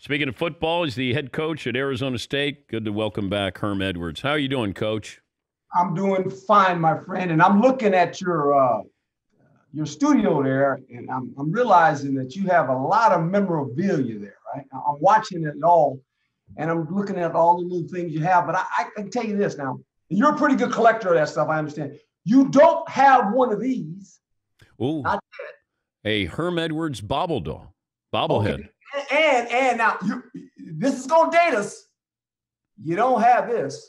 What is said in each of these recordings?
Speaking of football, he's the head coach at Arizona State. Good to welcome back Herm Edwards. How are you doing, Coach? I'm doing fine, my friend, and I'm looking at your studio there, and I'm realizing that you have a lot of memorabilia there, right? I'm watching it all, and I'm looking at all the little things you have. But I can tell you this now: you're a pretty good collector of that stuff. I understand. You don't have one of these. Ooh, Not a Herm Edwards bobblehead. okay. And now this is gonna date us. You don't have this.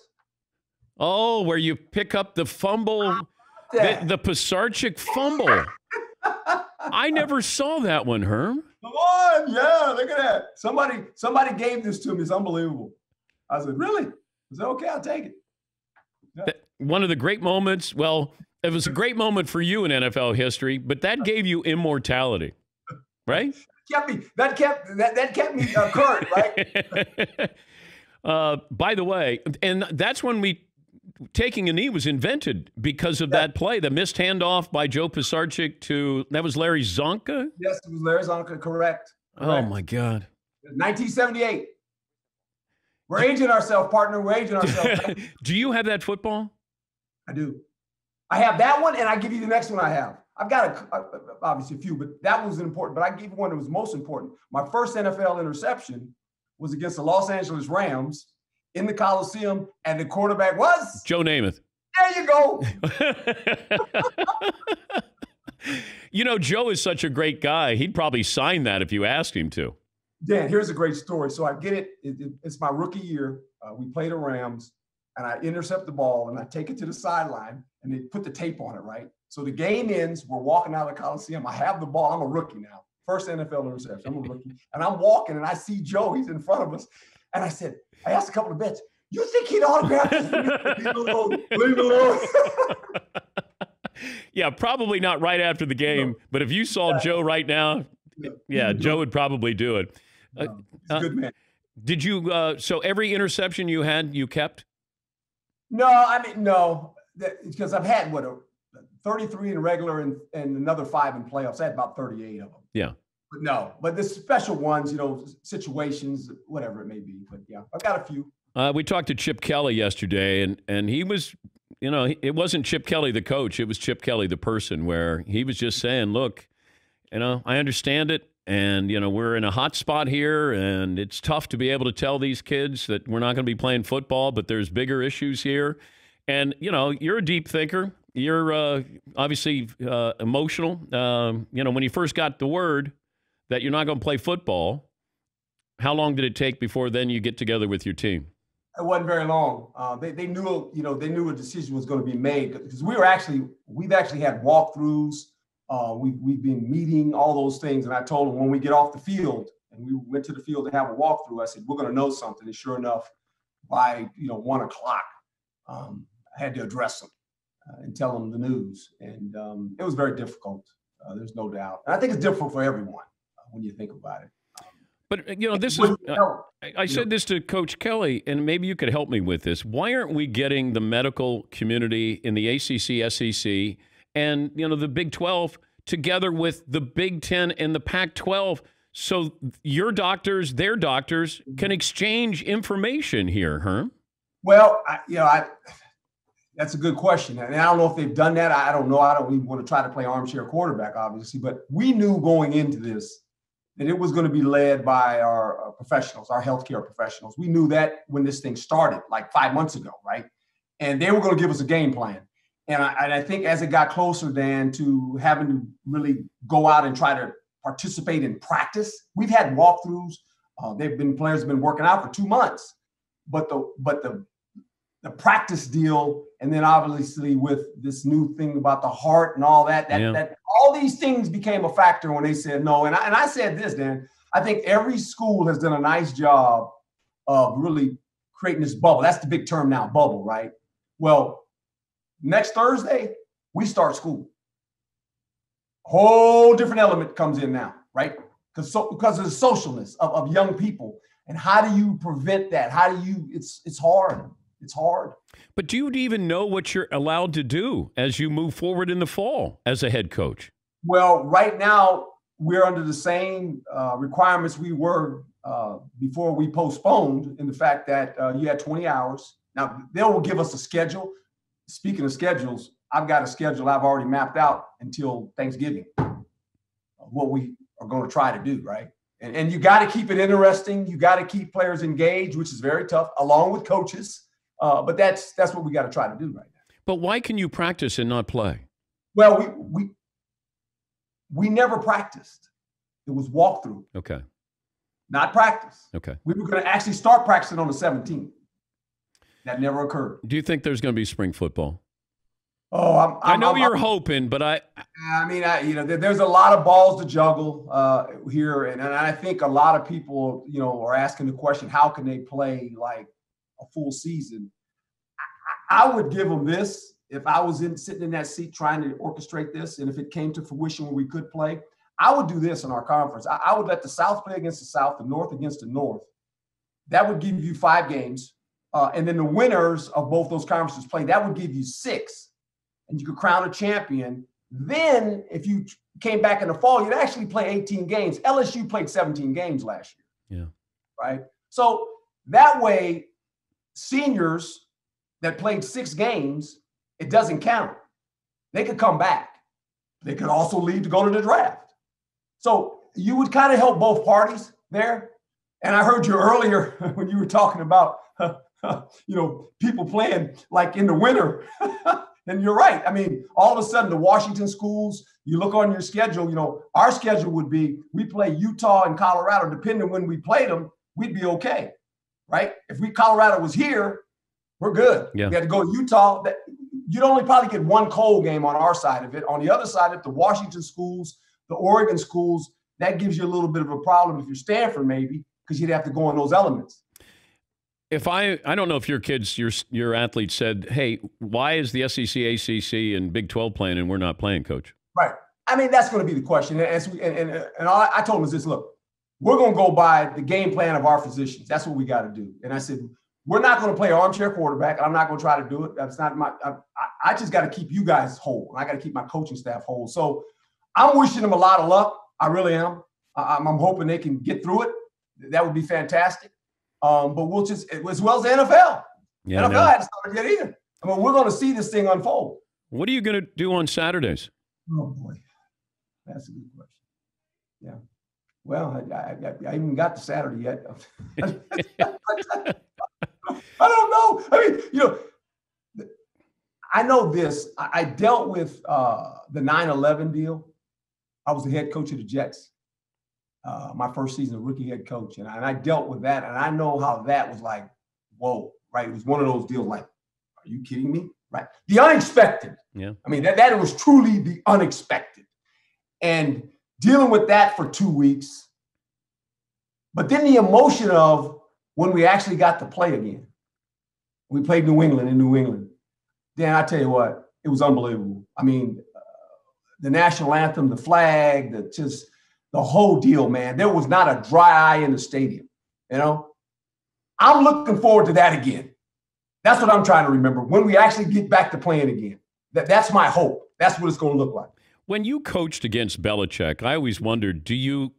Oh, where you pick up the fumble, the Pisarcik fumble. I never saw that one, Herm. Come on, yeah, look at that. Somebody gave this to me. It's unbelievable. I said, really? I said, okay, I'll take it. Yeah. One of the great moments. Well, it was a great moment for you in NFL history, but that gave you immortality, right? That kept me current, right? By the way, and that's when taking a knee was invented because of that play, the missed handoff by Joe Pisarcik that was Larry Zonka? Yes, it was Larry Zonka, correct. Oh, my God. 1978. We're aging ourselves, partner. We're aging ourselves. Do you have that football? I do. I have that one, and I give you the next one I have. I've got obviously a few, but that was important. But I give you one that was most important. My first NFL interception was against the Los Angeles Rams in the Coliseum, and the quarterback was Joe Namath. There you go. You know, Joe is such a great guy. He'd probably sign that if you asked him to. Dan, here's a great story. So I get it. It's my rookie year. We play the Rams, and I intercept the ball, and I take it to the sideline, and they put the tape on it, right? So the game ends. We're walking out of the Coliseum. I have the ball. I'm a rookie now. First NFL interception. I'm a rookie. And I'm walking, and I see Joe. He's in front of us. And I asked a couple of bets, you think he'd autograph this? Leave it alone. Leave it alone. Yeah, probably not right after the game. But if you saw Joe right now, Joe would probably do it. He's a good man. Did you, so every interception you had, you kept? No, because I've had, 33 in regular and another 5 in playoffs. I had about 38 of them. Yeah. But the special ones, situations, whatever it may be. But yeah, I've got a few. We talked to Chip Kelly yesterday, and he was, it wasn't Chip Kelly the coach. It was Chip Kelly the person, where he was just saying, look, I understand it. And, we're in a hot spot here, and it's tough to be able to tell these kids that we're not going to be playing football, but there's bigger issues here. And, you're a deep thinker. You're obviously emotional. When you first got the word that you're not going to play football, how long did it take before then you get together with your team? It wasn't very long. They knew, they knew a decision was going to be made, because we've actually had walkthroughs. We've been meeting, all those things. And I told them, when we get off the field, and we went to the field to have a walkthrough, I said, we're going to know something. And sure enough, by 1 o'clock, I had to address them and tell them the news. And it was very difficult. There's no doubt. And I think it's difficult for everyone when you think about it. But, this is, I said this to Coach Kelly, and maybe you could help me with this. Why aren't we getting the medical community in the ACC, SEC, and, the Big 12 together with the Big 10 and the Pac-12, so your doctors, their doctors, can exchange information here, Herm? Well, that's a good question. And I don't know if they've done that. I don't know. I don't even want to try to play armchair quarterback, obviously. But we knew going into this that it was going to be led by our professionals, our healthcare professionals. We knew that when this thing started, like 5 months ago, right? And they were going to give us a game plan. And I think as it got closer, Dan, to having to really go out and try to participate in practice, we've had walkthroughs. Players have been working out for 2 months, but the practice deal, and then obviously with this new thing about the heart and all that all these things became a factor when they said no. And I said this, Dan, I think every school has done a nice job of really creating this bubble. That's the big term now, bubble, right? Well, next Thursday, we start school. Whole different element comes in now, right? Because of the socialness of young people. And how do you prevent that? It's hard. It's hard. But do you even know what you're allowed to do as you move forward in the fall as a head coach? Well, right now, we're under the same requirements we were before we postponed, in the fact that you had 20 hours. Now, they will give us a schedule. Speaking of schedules, I've got a schedule I've already mapped out until Thanksgiving, what we are going to try to do, right? And you got to keep it interesting. You got to keep players engaged, which is very tough, along with coaches. But that's what we got to try to do right now. But why can you practice and not play? Well, we never practiced. It was walkthrough. Okay. Not practice. Okay. We were going to actually start practicing on the 17th. That never occurred. Do you think there's going to be spring football? Oh, I know you're hoping, but there's a lot of balls to juggle here, and I think a lot of people, are asking the question, how can they play like a full season? I would give them this if I was sitting in that seat trying to orchestrate this, and if it came to fruition when we could play, I would do this in our conference. I would let the South play against the South, the North against the North. That would give you 5 games, and then the winners of both those conferences play. That would give you 6. And you could crown a champion. Then if you came back in the fall, you'd actually play 18 games. LSU played 17 games last year. Yeah. Right? So that way, seniors that played 6 games, it doesn't count. They could come back. They could also leave to go to the draft. So you would kind of help both parties there. And I heard you earlier when you were talking about, people playing like in the winter. And you're right. I mean, all of a sudden, the Washington schools, you look on your schedule, our schedule would be, we play Utah and Colorado. Depending on when we played them, we'd be okay, right? If Colorado was here, we're good. Yeah. We had to go to Utah. You'd only probably get 1 cold game on our side of it. On the other side, if the Washington schools, the Oregon schools, that gives you a little bit of a problem if you're Stanford, maybe, because you'd have to go in those elements. If I don't know if your kids, your athletes said, hey, why is the SEC, ACC, and Big 12 playing and we're not playing, Coach? Right. I mean, that's going to be the question. And all I told them is this, look, we're going to go by the game plan of our physicians. That's what we got to do. And I said, we're not going to play armchair quarterback. I'm not going to try to do it. That's not I just got to keep you guys whole. I got to keep my coaching staff whole. So I'm wishing them a lot of luck. I really am. I'm hoping they can get through it. That would be fantastic. But we'll just, as well as the NFL. Yeah, NFL hasn't started yet either. I mean, we're going to see this thing unfold. What are you going to do on Saturdays? Oh, boy. That's a good question. Yeah. Well, I even got to Saturday yet. I don't know. I mean, I know this. I dealt with the 9/11 deal. I was the head coach of the Jets. My first season of rookie head coach. And I dealt with that. And I know how that was like, whoa, right? It was one of those deals like, are you kidding me? Right? The unexpected. Yeah. I mean, that was truly the unexpected. And dealing with that for 2 weeks. But then the emotion of when we actually got to play again. We played New England in New England. Dan, I tell you what, it was unbelievable. I mean, the national anthem, the flag, the whole deal, man. There was not a dry eye in the stadium, I'm looking forward to that again. That's what I'm trying to remember, when we actually get back to playing again. That's my hope. That's what it's going to look like. When you coached against Belichick, I always wondered, do you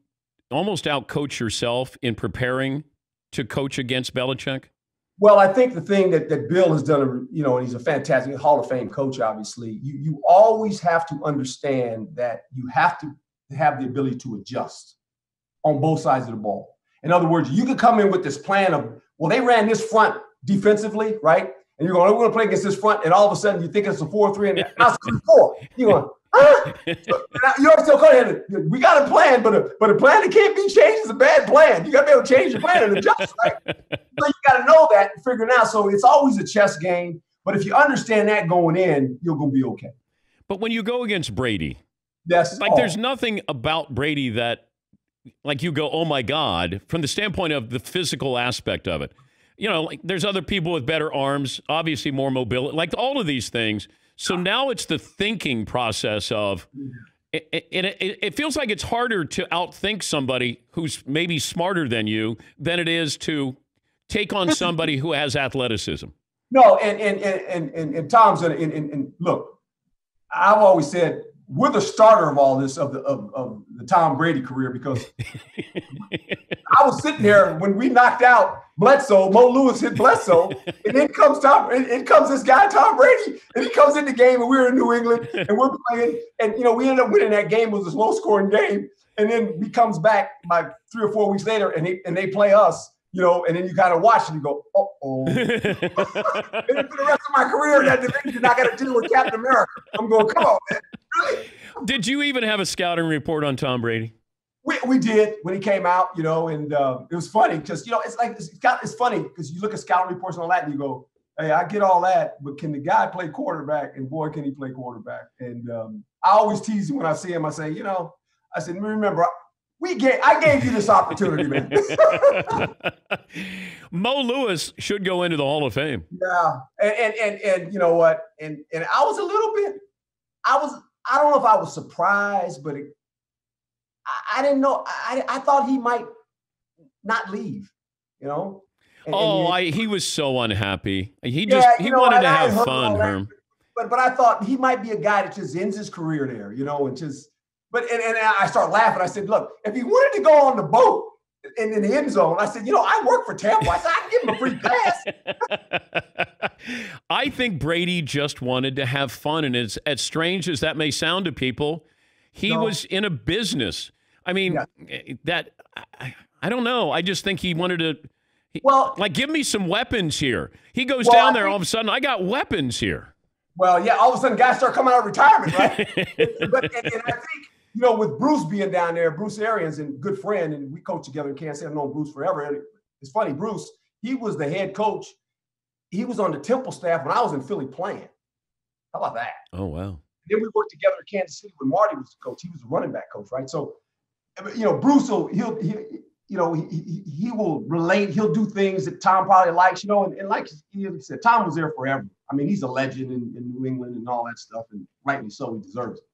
almost out-coach yourself in preparing to coach against Belichick? Well, I think the thing that Bill has done, and he's a fantastic Hall of Fame coach, obviously, you always have to understand that you have to have the ability to adjust on both sides of the ball. In other words, you could come in with this plan of, well, they ran this front defensively, right? And you're going, we're going to play against this front, and all of a sudden you think it's a 4-3, and now it's 3-4. You're going, you always tell Coach, we got a plan, but a plan that can't be changed is a bad plan. You got to be able to change your plan and adjust, right? So you got to know that and figure it out. So it's always a chess game. But if you understand that going in, you're going to be okay. But when you go against Brady, there's nothing about Brady that, like, you go, oh my God, from the standpoint of the physical aspect of it. There's other people with better arms, obviously more mobility, like all of these things. So now it's the thinking process of, it feels like it's harder to outthink somebody who's maybe smarter than you than it is to take on somebody who has athleticism. No, and Tom's and look, I've always said we're the starter of all this of the Tom Brady career, because I was sitting there when we knocked out Bledsoe. Mo Lewis hit Bledsoe, and then comes this guy Tom Brady, and he comes in the game, and we're in New England, and we're playing, and we ended up winning that game. It was a low scoring game, and then he comes back like 3 or 4 weeks later, and they play us. And then you kind of watch and you go, uh-oh. And for the rest of my career, that division, I got to deal with Captain America. I'm going, come on, man. Really? Did you even have a scouting report on Tom Brady? We did when he came out, and it was funny because, it's funny because you look at scouting reports and all that and you go, hey, I get all that, but can the guy play quarterback? And boy, can he play quarterback. And I always tease him when I see him. I say, I said, remember, I gave you this opportunity, man. Mo Lewis should go into the Hall of Fame. Yeah, and you know what? And I was a little bit. I don't know if I was surprised, but I didn't know. I thought he might not leave. He was so unhappy. He wanted to have fun, Herm. But I thought he might be a guy that just ends his career there, and just. But and I start laughing. I said, look, if he wanted to go on the boat and in the end zone, I said, I work for Tampa. I said, I can give him a free pass. I think Brady just wanted to have fun. And as strange as that may sound to people, he was in a business. I mean, I don't know. I just think he wanted to, give me some weapons here. He goes down there, all of a sudden, I got weapons here. Well, yeah, all of a sudden guys start coming out of retirement, right? and I think, with Bruce being down there, Bruce Arians, and good friend, and we coached together in Kansas City. I've known Bruce forever. And it's funny, Bruce, he was the head coach. He was on the Temple staff when I was in Philly playing. How about that? Oh, wow. And then we worked together in Kansas City when Marty was the coach. He was the running back coach, right? So, Bruce will, he will relate. He'll do things that Tom probably likes, and like he said, Tom was there forever. I mean, he's a legend in New England and all that stuff, and rightly so, he deserves it.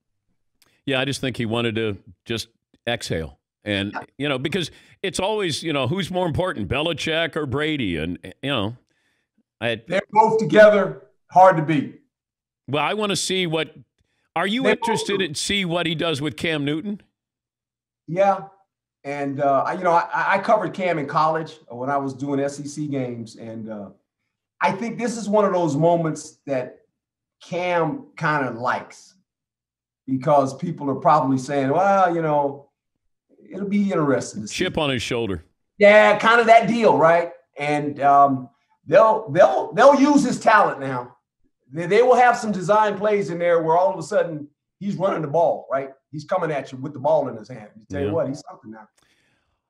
Yeah, I just think he wanted to just exhale. And, because it's always, who's more important, Belichick or Brady? And, they're both together, hard to beat. Well, I want to see are you interested in see what he does with Cam Newton? Yeah. And, I covered Cam in college when I was doing SEC games. And I think this is one of those moments that Cam kind of likes. Because people are probably saying, well, it'll be interesting to see. Chip on his shoulder. Yeah, kind of that deal, right? And they'll use his talent now. They will have some design plays in there where all of a sudden he's running the ball, right? He's coming at you with the ball in his hand. You tell you what, he's something now.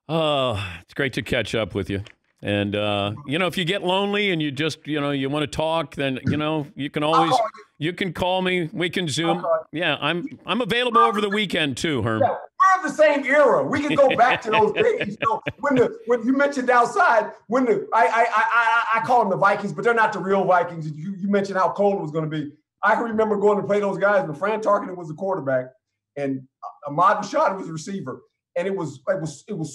Oh, it's great to catch up with you. And, if you get lonely and you just, you want to talk, then, you can always, you can call me. We can Zoom. Yeah, I'm available over the weekend too, Herm. Yeah, we're of the same era. We can go back to those days. When you mentioned outside, I call them the Vikings, but they're not the real Vikings. You mentioned how cold it was going to be. I can remember going to play those guys when Fran Tarkenton was the quarterback and Ahmad Rashad was the receiver. And it was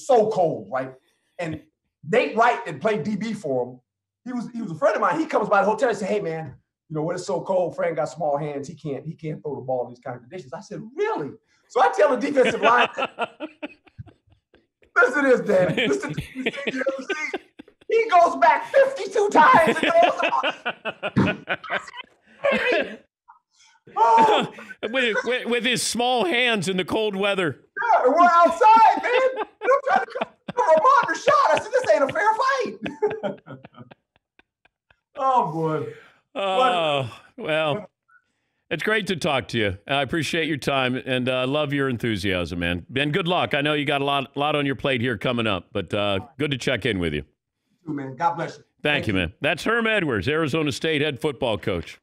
so cold, right? And Nate Wright that played DB for him. He was a friend of mine. He comes by the hotel and said, hey, man, when it's so cold, Fran got small hands. He can't throw the ball in these kind of conditions. I said, really? So I tell the defensive line, listen to this, Dan. Listen to this. He goes back 52 times and goes, oh. with his small hands in the cold weather. Yeah, and we're outside, man. I'm trying to Ahmad Rashad. I said, this ain't a fair fight. Oh, boy. Oh, well, it's great to talk to you. I appreciate your time, and I love your enthusiasm, man. And good luck. I know you got a lot on your plate here coming up, but good to check in with you. You too, man. God bless you. Thank you, man. That's Herm Edwards, Arizona State head football coach.